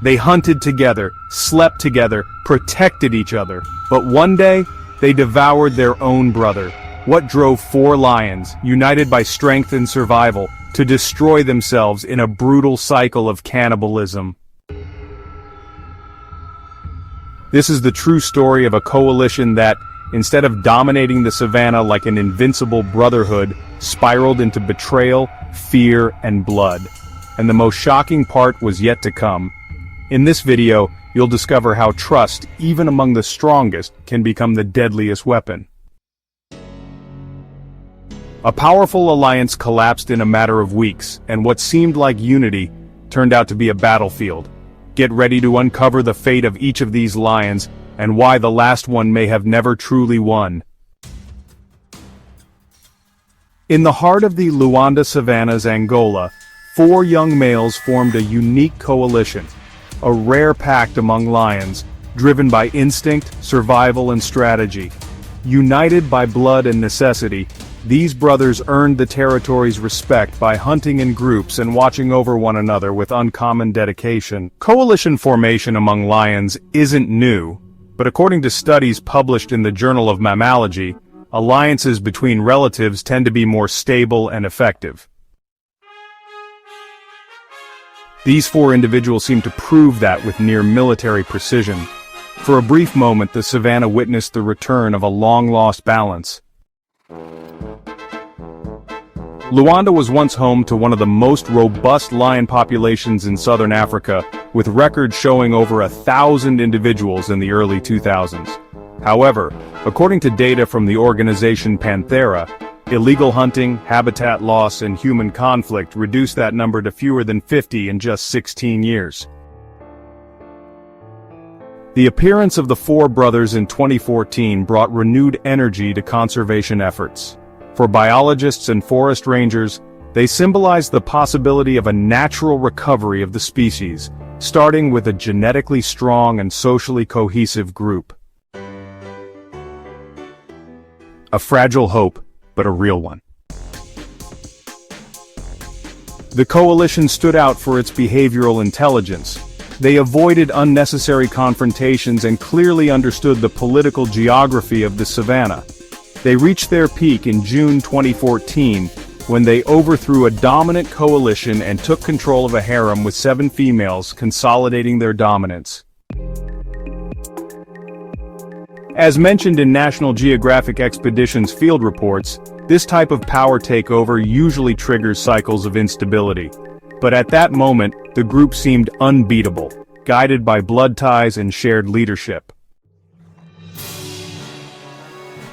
They hunted together, slept together, protected each other. But one day, they devoured their own brother. What drove four lions, united by strength and survival, to destroy themselves in a brutal cycle of cannibalism? This is the true story of a coalition that, instead of dominating the savannah like an invincible brotherhood, spiraled into betrayal, fear, and blood. And the most shocking part was yet to come. In this video, you'll discover how trust, even among the strongest, can become the deadliest weapon. A powerful alliance collapsed in a matter of weeks, and what seemed like unity turned out to be a battlefield. Get ready to uncover the fate of each of these lions, and why the last one may have never truly won. In the heart of the Luanda savannas, Angola, four young males formed a unique coalition, a rare pact among lions, driven by instinct, survival, and strategy. United by blood and necessity, these brothers earned the territory's respect by hunting in groups and watching over one another with uncommon dedication. Coalition formation among lions isn't new, but according to studies published in the Journal of Mammalogy, alliances between relatives tend to be more stable and effective. These four individuals seem to prove that with near military precision. For a brief moment, the savannah witnessed the return of a long-lost balance. Luanda was once home to one of the most robust lion populations in southern Africa, with records showing over 1,000 individuals in the early 2000s. However, according to data from the organization Panthera, illegal hunting, habitat loss, and human conflict reduced that number to fewer than 50 in just 16 years. The appearance of the four brothers in 2014 brought renewed energy to conservation efforts. For biologists and forest rangers, they symbolize the possibility of a natural recovery of the species, starting with a genetically strong and socially cohesive group. A fragile hope, but a real one. The coalition stood out for its behavioral intelligence. They avoided unnecessary confrontations and clearly understood the political geography of the savannah. They reached their peak in June 2014, when they overthrew a dominant coalition and took control of a harem with 7 females, consolidating their dominance. As mentioned in National Geographic Expeditions field reports, this type of power takeover usually triggers cycles of instability. But at that moment, the group seemed unbeatable, guided by blood ties and shared leadership.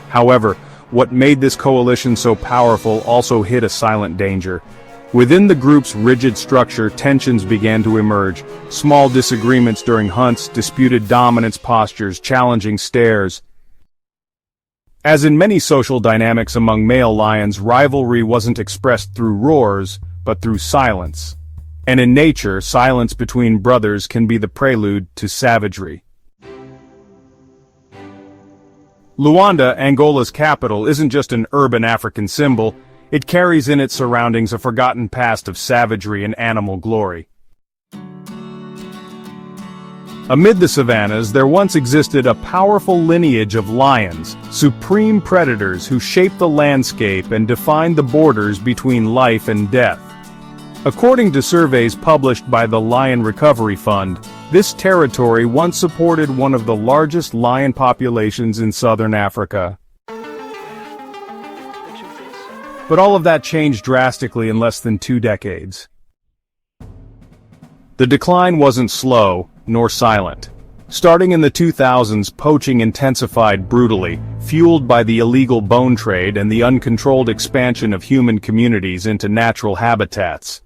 However, what made this coalition so powerful also hid a silent danger. Within the group's rigid structure, tensions began to emerge. Small disagreements during hunts, disputed dominance postures, challenging stares. As in many social dynamics among male lions, rivalry wasn't expressed through roars, but through silence. And in nature, silence between brothers can be the prelude to savagery. Luanda, Angola's capital, isn't just an urban African symbol, it carries in its surroundings a forgotten past of savagery and animal glory. Amid the savannas, there once existed a powerful lineage of lions, supreme predators who shaped the landscape and defined the borders between life and death. According to surveys published by the Lion Recovery Fund, this territory once supported one of the largest lion populations in southern Africa. But all of that changed drastically in less than 2 decades. The decline wasn't slow, nor silent. Starting in the 2000s, poaching intensified brutally, fueled by the illegal bone trade and the uncontrolled expansion of human communities into natural habitats.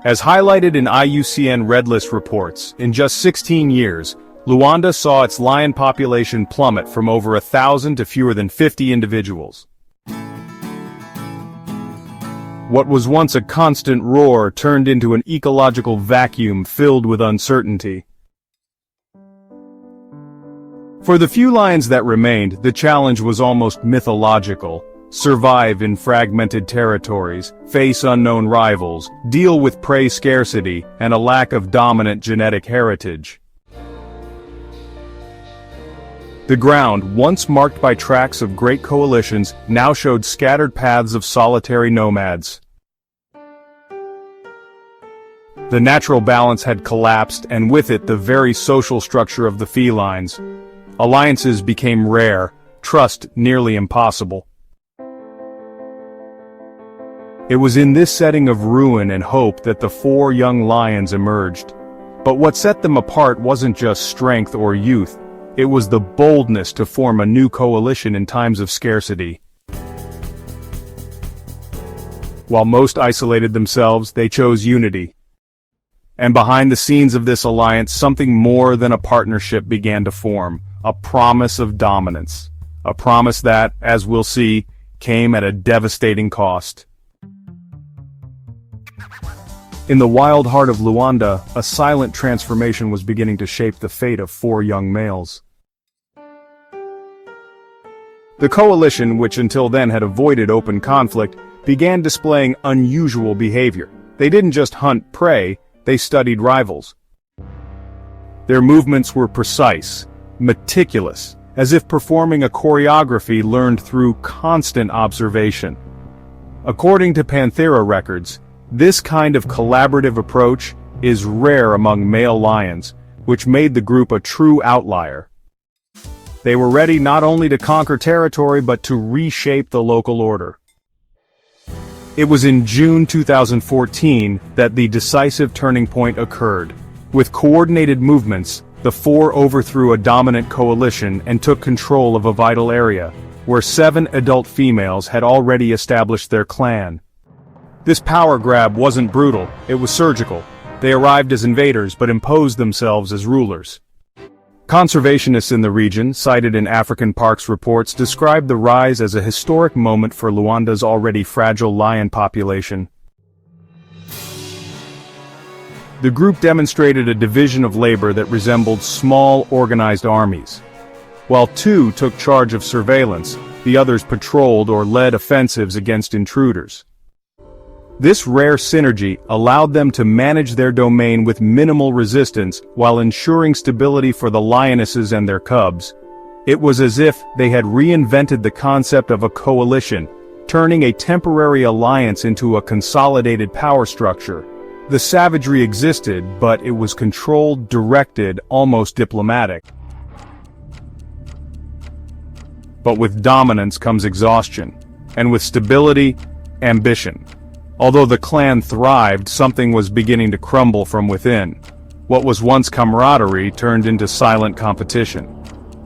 As highlighted in IUCN Red List reports, in just 16 years, Luanda saw its lion population plummet from over 1,000 to fewer than 50 individuals. What was once a constant roar turned into an ecological vacuum filled with uncertainty. For the few lions that remained, the challenge was almost mythological. survive in fragmented territories, face unknown rivals, deal with prey scarcity, and a lack of dominant genetic heritage. The ground, once marked by tracks of great coalitions, now showed scattered paths of solitary nomads. The natural balance had collapsed, and with it the very social structure of the felines. Alliances became rare, trust nearly impossible. It was in this setting of ruin and hope that the four young lions emerged. But what set them apart wasn't just strength or youth, it was the boldness to form a new coalition in times of scarcity. While most isolated themselves, they chose unity. And behind the scenes of this alliance, something more than a partnership began to form, a promise of dominance. A promise that, as we'll see, came at a devastating cost. In the wild heart of Luanda, a silent transformation was beginning to shape the fate of four young males. The coalition, which until then had avoided open conflict, began displaying unusual behavior. They didn't just hunt prey, they studied rivals. Their movements were precise, meticulous, as if performing a choreography learned through constant observation. According to Panthera records, this kind of collaborative approach is rare among male lions, which made the group a true outlier. They were ready not only to conquer territory but to reshape the local order. It was in June 2014 that the decisive turning point occurred. With coordinated movements, the four overthrew a dominant coalition and took control of a vital area, where 7 adult females had already established their clan. This power grab wasn't brutal, it was surgical. They arrived as invaders but imposed themselves as rulers. Conservationists in the region, cited in African Parks reports, described the rise as a historic moment for Luanda's already fragile lion population. The group demonstrated a division of labor that resembled small, organized armies. While 2 took charge of surveillance, the others patrolled or led offensives against intruders. This rare synergy allowed them to manage their domain with minimal resistance while ensuring stability for the lionesses and their cubs. It was as if they had reinvented the concept of a coalition, turning a temporary alliance into a consolidated power structure. The savagery existed, but it was controlled, directed, almost diplomatic. But with dominance comes exhaustion, and with stability, ambition. Although the clan thrived, something was beginning to crumble from within. What was once camaraderie turned into silent competition.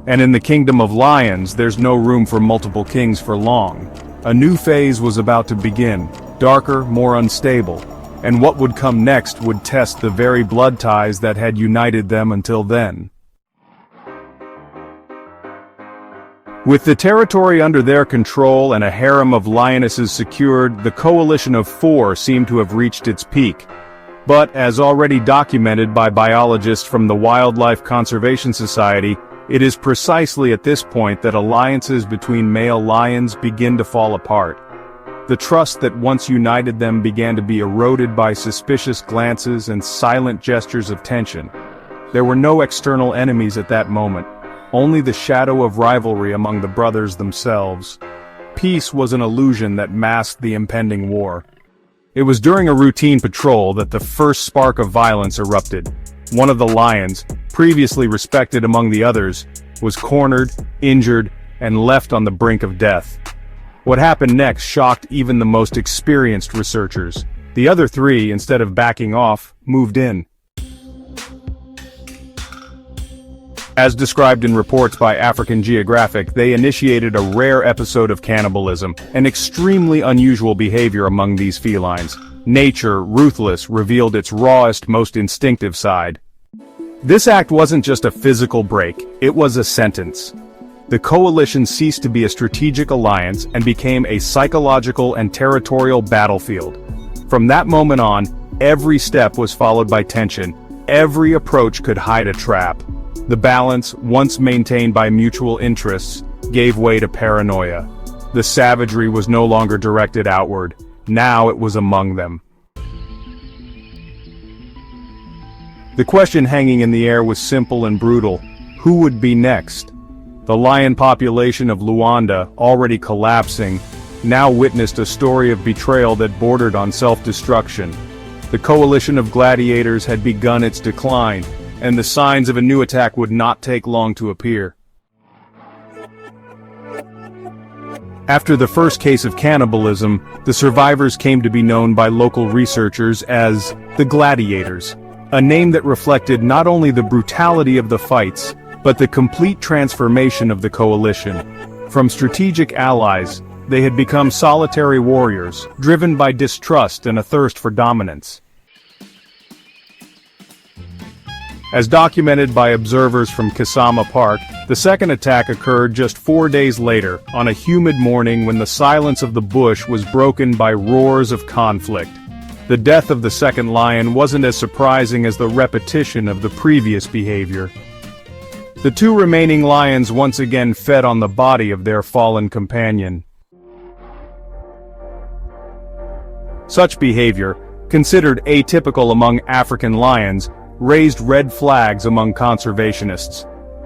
And in the kingdom of lions, there's no room for multiple kings for long. A new phase was about to begin, darker, more unstable. And what would come next would test the very blood ties that had united them until then. With the territory under their control and a harem of lionesses secured, the coalition of 4 seemed to have reached its peak. But, as already documented by biologists from the Wildlife Conservation Society, it is precisely at this point that alliances between male lions begin to fall apart. The trust that once united them began to be eroded by suspicious glances and silent gestures of tension. There were no external enemies at that moment. Only the shadow of rivalry among the brothers themselves. Peace was an illusion that masked the impending war. It was during a routine patrol that the first spark of violence erupted. One of the lions, previously respected among the others, was cornered, injured, and left on the brink of death. What happened next shocked even the most experienced researchers. The other 3, instead of backing off, moved in. As described in reports by African Geographic, they initiated a rare episode of cannibalism, an extremely unusual behavior among these felines. Nature, ruthless, revealed its rawest, most instinctive side. This act wasn't just a physical break, it was a sentence. The coalition ceased to be a strategic alliance and became a psychological and territorial battlefield. From that moment on, every step was followed by tension. Every approach could hide a trap. The balance, once maintained by mutual interests, gave way to paranoia. The savagery was no longer directed outward. Now it was among them. The question hanging in the air was simple and brutal. Who would be next? The lion population of Luanda, already collapsing, now witnessed a story of betrayal that bordered on self-destruction. The coalition of gladiators had begun its decline, and the signs of a new attack would not take long to appear. After the first case of cannibalism, the survivors came to be known by local researchers as the Gladiators, a name that reflected not only the brutality of the fights, but the complete transformation of the coalition. From strategic allies, they had become solitary warriors, driven by distrust and a thirst for dominance. As documented by observers from Kisama Park, the second attack occurred just 4 days later, on a humid morning when the silence of the bush was broken by roars of conflict. The death of the second lion wasn't as surprising as the repetition of the previous behavior. The two remaining lions once again fed on the body of their fallen companion. Such behavior, considered atypical among African lions, raised red flags among conservationists.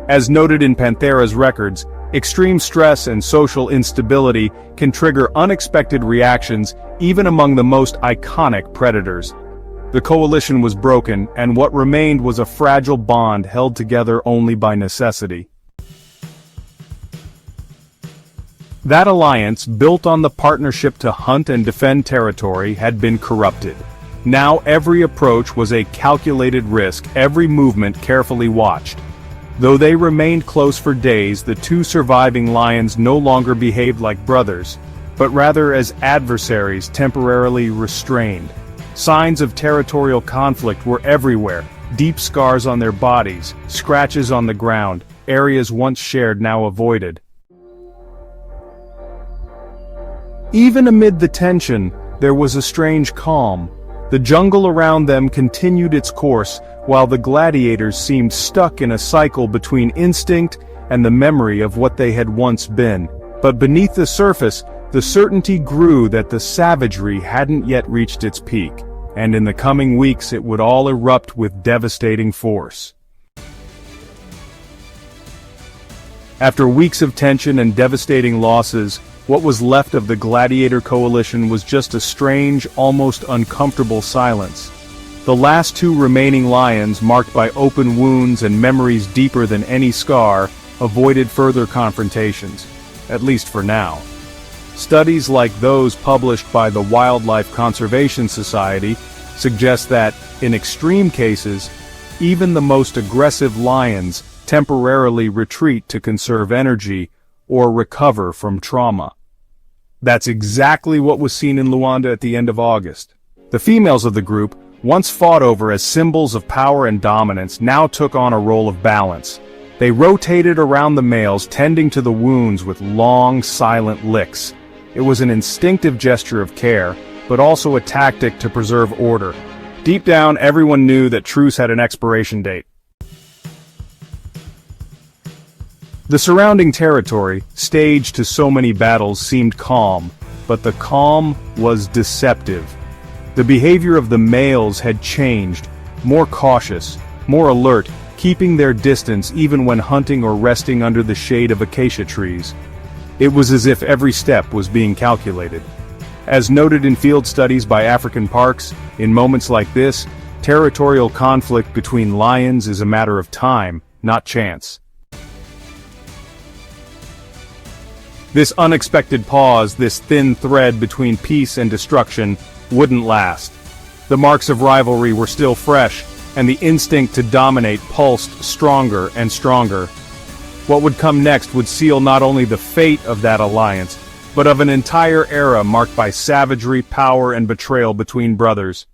As noted in Panthera's records, extreme stress and social instability can trigger unexpected reactions even among the most iconic predators. The coalition was broken, and what remained was a fragile bond held together only by necessity. That alliance, built on the partnership to hunt and defend territory, had been corrupted. Now every approach was a calculated risk, every movement carefully watched. Though they remained close for days, the two surviving lions no longer behaved like brothers, but rather as adversaries temporarily restrained. Signs of territorial conflict were everywhere: deep scars on their bodies, scratches on the ground, areas once shared now avoided. Even amid the tension, there was a strange calm. The jungle around them continued its course, while the gladiators seemed stuck in a cycle between instinct and the memory of what they had once been. But beneath the surface, the certainty grew that the savagery hadn't yet reached its peak, and in the coming weeks it would all erupt with devastating force. After weeks of tension and devastating losses, what was left of the gladiator coalition was just a strange, almost uncomfortable silence. The last two remaining lions, marked by open wounds and memories deeper than any scar, avoided further confrontations, at least for now. Studies like those published by the Wildlife Conservation Society suggest that, in extreme cases, even the most aggressive lions temporarily retreat to conserve energy or recover from trauma. That's exactly what was seen in Luanda at the end of August. The females of the group, once fought over as symbols of power and dominance, now took on a role of balance. They rotated around the males, tending to the wounds with long, silent licks. It was an instinctive gesture of care, but also a tactic to preserve order. Deep down, everyone knew that truce had an expiration date. The surrounding territory, staged to so many battles, seemed calm, but the calm was deceptive. The behavior of the males had changed, more cautious, more alert, keeping their distance even when hunting or resting under the shade of acacia trees. It was as if every step was being calculated. As noted in field studies by African parks, in moments like this, territorial conflict between lions is a matter of time, not chance. This unexpected pause, this thin thread between peace and destruction, wouldn't last. The marks of rivalry were still fresh, and the instinct to dominate pulsed stronger and stronger. What would come next would seal not only the fate of that alliance, but of an entire era marked by savagery, power, and betrayal between brothers.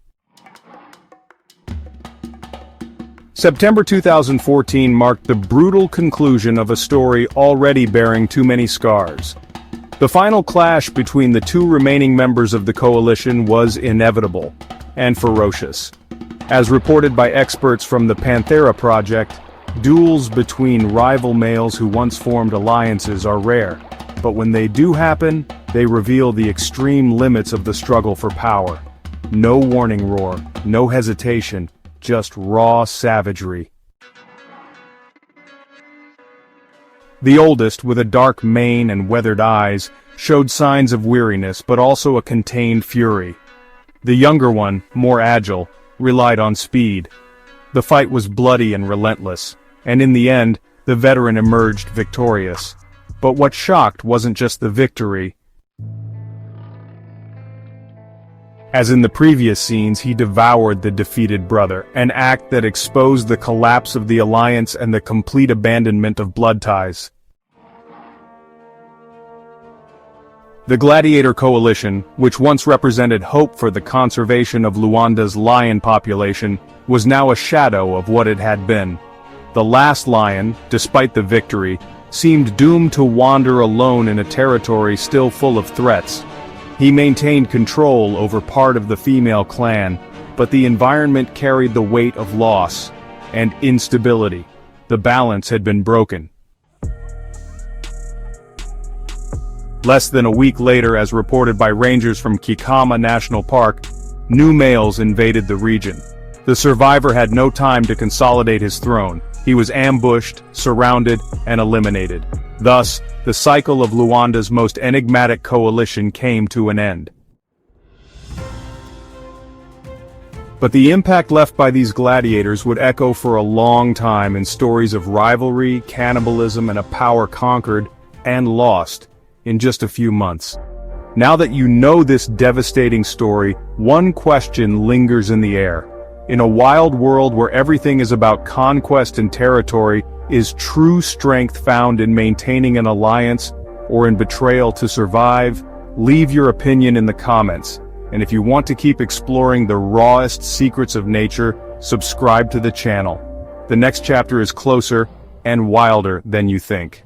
September 2014 marked the brutal conclusion of a story already bearing too many scars. The final clash between the two remaining members of the coalition was inevitable and ferocious. As reported by experts from the Panthera Project, duels between rival males who once formed alliances are rare. But when they do happen, they reveal the extreme limits of the struggle for power. No warning roar, no hesitation, just raw savagery. The oldest, with a dark mane and weathered eyes, showed signs of weariness but also a contained fury. The younger one, more agile, relied on speed. The fight was bloody and relentless, and in the end, the veteran emerged victorious. But what shocked wasn't just the victory. As in the previous scenes, he devoured the defeated brother, an act that exposed the collapse of the alliance and the complete abandonment of blood ties. The Gladiator coalition, which once represented hope for the conservation of Luanda's lion population, was now a shadow of what it had been. The last lion, despite the victory, seemed doomed to wander alone in a territory still full of threats. He maintained control over part of the female clan, but the environment carried the weight of loss and instability. The balance had been broken. Less than a week later, as reported by rangers from Kikama National Park, new males invaded the region. The survivor had no time to consolidate his throne. He was ambushed, surrounded, and eliminated. Thus, the cycle of Luanda's most enigmatic coalition came to an end. But the impact left by these gladiators would echo for a long time in stories of rivalry, cannibalism, and a power conquered and lost in just a few months. Now that you know this devastating story, one question lingers in the air. In a wild world where everything is about conquest and territory, is true strength found in maintaining an alliance or in betrayal to survive? Leave your opinion in the comments. And if you want to keep exploring the rawest secrets of nature, subscribe to the channel. The next chapter is closer and wilder than you think.